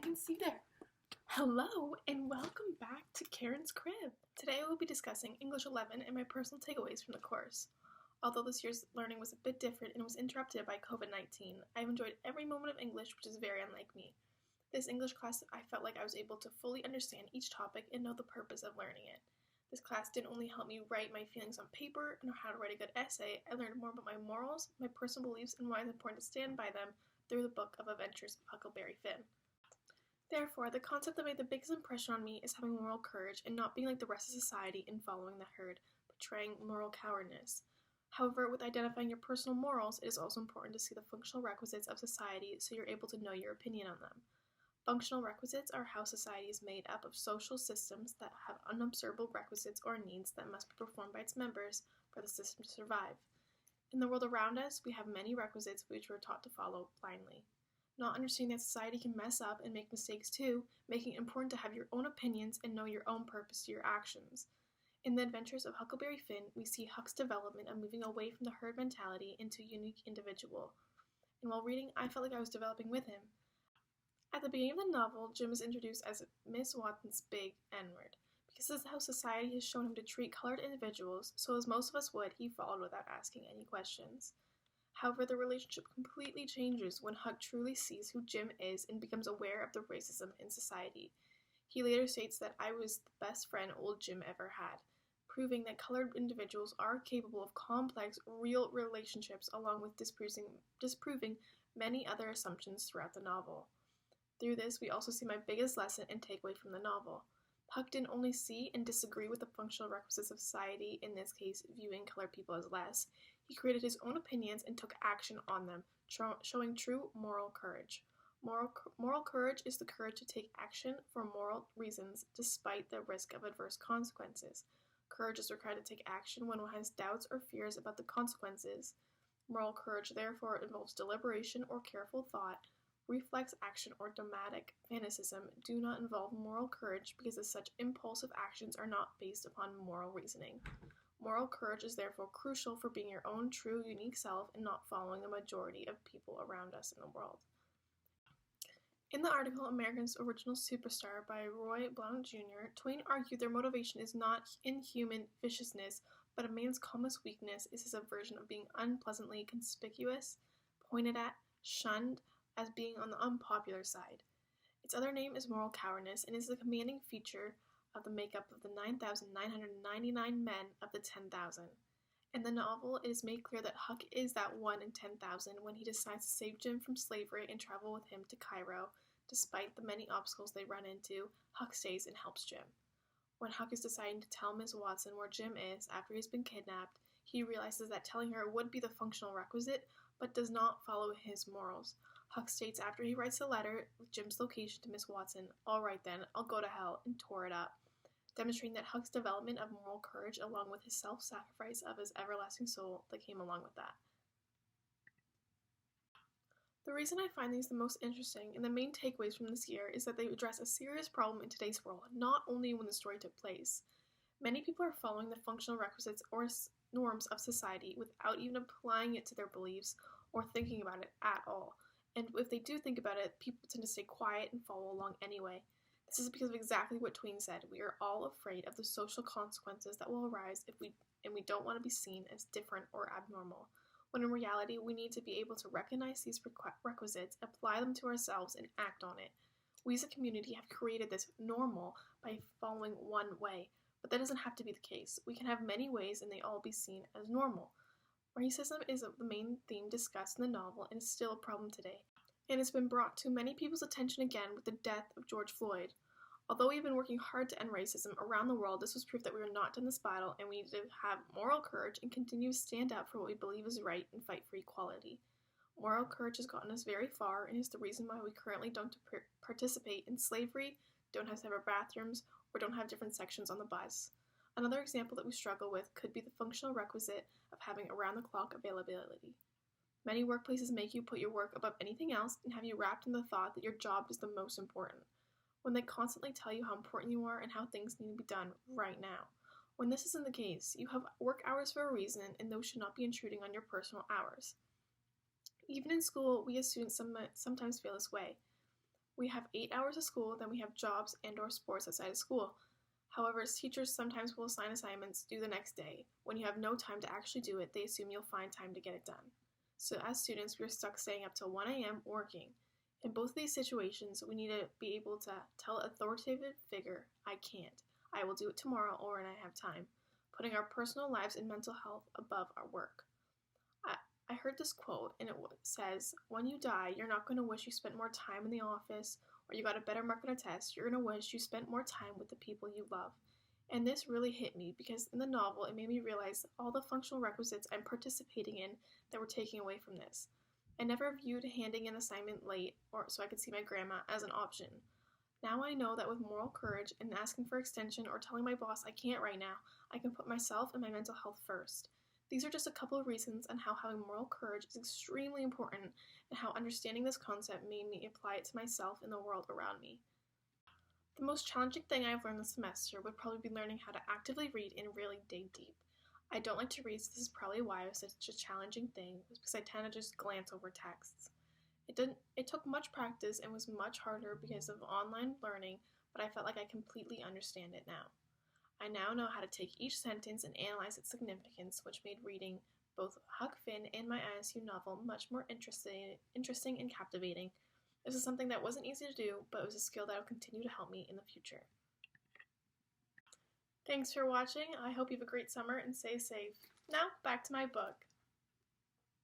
can see there. Hello and welcome back to Karen's Crib. Today we'll be discussing English 11 and my personal takeaways from the course. Although this year's learning was a bit different and was interrupted by COVID-19, I've enjoyed every moment of English, which is very unlike me. This English class, I felt like I was able to fully understand each topic and know the purpose of learning it. This class didn't only help me write my feelings on paper and know how to write a good essay, I learned more about my morals, my personal beliefs, and why it's important to stand by them through the book of Adventures of Huckleberry Finn. Therefore, the concept that made the biggest impression on me is having moral courage and not being like the rest of society and following the herd, portraying moral cowardice. However, with identifying your personal morals, it is also important to see the functional requisites of society so you're able to know your opinion on them. Functional requisites are how society is made up of social systems that have unobservable requisites or needs that must be performed by its members for the system to survive. In the world around us, we have many requisites which we're taught to follow blindly. Not understanding that society can mess up and make mistakes too, making it important to have your own opinions and know your own purpose to your actions. In the Adventures of Huckleberry Finn, we see Huck's development of moving away from the herd mentality into a unique individual. And while reading, I felt like I was developing with him. At the beginning of the novel, Jim is introduced as Miss Watson's big N-word. Because this is how society has shown him to treat colored individuals, so as most of us would, he followed without asking any questions. However, the relationship completely changes when Huck truly sees who Jim is and becomes aware of the racism in society. He later states that I was the best friend old Jim ever had, proving that colored individuals are capable of complex, real relationships along with disproving many other assumptions throughout the novel. Through this, we also see my biggest lesson and takeaway from the novel. Huck didn't only see and disagree with the functional requisites of society, in this case, viewing colored people as less. He created his own opinions and took action on them, showing true moral courage. Moral courage is the courage to take action for moral reasons despite the risk of adverse consequences. Courage is required to take action when one has doubts or fears about the consequences. Moral courage therefore involves deliberation or careful thought. Reflex action or dramatic fanaticism do not involve moral courage because as such impulsive actions are not based upon moral reasoning. Moral courage is therefore crucial for being your own true, unique self and not following the majority of people around us in the world. In the article America's Original Superstar by Roy Blount Jr., Twain argued their motivation is not inhuman viciousness, but a man's commonest weakness is his aversion of being unpleasantly conspicuous, pointed at, shunned, as being on the unpopular side. Its other name is moral cowardice and is the commanding feature of the makeup of the 9,999 men of the 10,000. In the novel, it is made clear that Huck is that 1 in 10,000 when he decides to save Jim from slavery and travel with him to Cairo. Despite the many obstacles they run into, Huck stays and helps Jim. When Huck is deciding to tell Miss Watson where Jim is after he's been kidnapped, he realizes that telling her would be the functional requisite, but does not follow his morals. Huck states after he writes the letter with Jim's location to Miss Watson, "All right then, I'll go to hell," and tore it up, demonstrating that Huck's development of moral courage along with his self-sacrifice of his everlasting soul that came along with that. The reason I find these the most interesting and the main takeaways from this year is that they address a serious problem in today's world, not only when the story took place. Many people are following the functional requisites or norms of society without even applying it to their beliefs or thinking about it at all. And if they do think about it, people tend to stay quiet and follow along anyway. This is because of exactly what Twain said. We are all afraid of the social consequences that will arise if we don't want to be seen as different or abnormal. When in reality, we need to be able to recognize these requisites, apply them to ourselves, and act on it. We as a community have created this normal by following one way, but that doesn't have to be the case. We can have many ways and they all be seen as normal. Racism is the main theme discussed in the novel and is still a problem today, and it's been brought to many people's attention again with the death of George Floyd. Although we've been working hard to end racism around the world, this was proof that we are not done this battle and we need to have moral courage and continue to stand up for what we believe is right and fight for equality. Moral courage has gotten us very far and is the reason why we currently don't participate in slavery, don't have separate bathrooms, or don't have different sections on the bus. Another example that we struggle with could be the functional requisite of having around-the-clock availability. Many workplaces make you put your work above anything else and have you wrapped in the thought that your job is the most important, when they constantly tell you how important you are and how things need to be done right now. When this isn't the case, you have work hours for a reason and those should not be intruding on your personal hours. Even in school, we as students sometimes feel this way. We have 8 hours of school, then we have jobs and or sports outside of school. However, teachers sometimes will assign assignments due the next day. When you have no time to actually do it, they assume you'll find time to get it done. So as students, we're stuck staying up till 1 a.m. working. In both of these situations, we need to be able to tell an authoritative figure, I can't. I will do it tomorrow or when I have time, putting our personal lives and mental health above our work. I heard this quote, and it says, when you die, you're not going to wish you spent more time in the office or you got a better mark on a test. You're going to wish you spent more time with the people you love. And this really hit me because in the novel, it made me realize all the functional requisites I'm participating in that were taking away from this. I never viewed handing an assignment late or so I could see my grandma as an option. Now I know that with moral courage and asking for extension or telling my boss I can't right now, I can put myself and my mental health first. These are just a couple of reasons on how having moral courage is extremely important and how understanding this concept made me apply it to myself and the world around me. The most challenging thing I've learned this semester would probably be learning how to actively read and really dig deep. I don't like to read, so this is probably why it was such a challenging thing, because I tend to just glance over texts. It took much practice and was much harder because of online learning, but I felt like I completely understand it now. I now know how to take each sentence and analyze its significance, which made reading both Huck Finn and my ISU novel much more interesting and captivating. This is something that wasn't easy to do, but it was a skill that will continue to help me in the future. Thanks for watching. I hope you have a great summer and stay safe. Now, back to my book.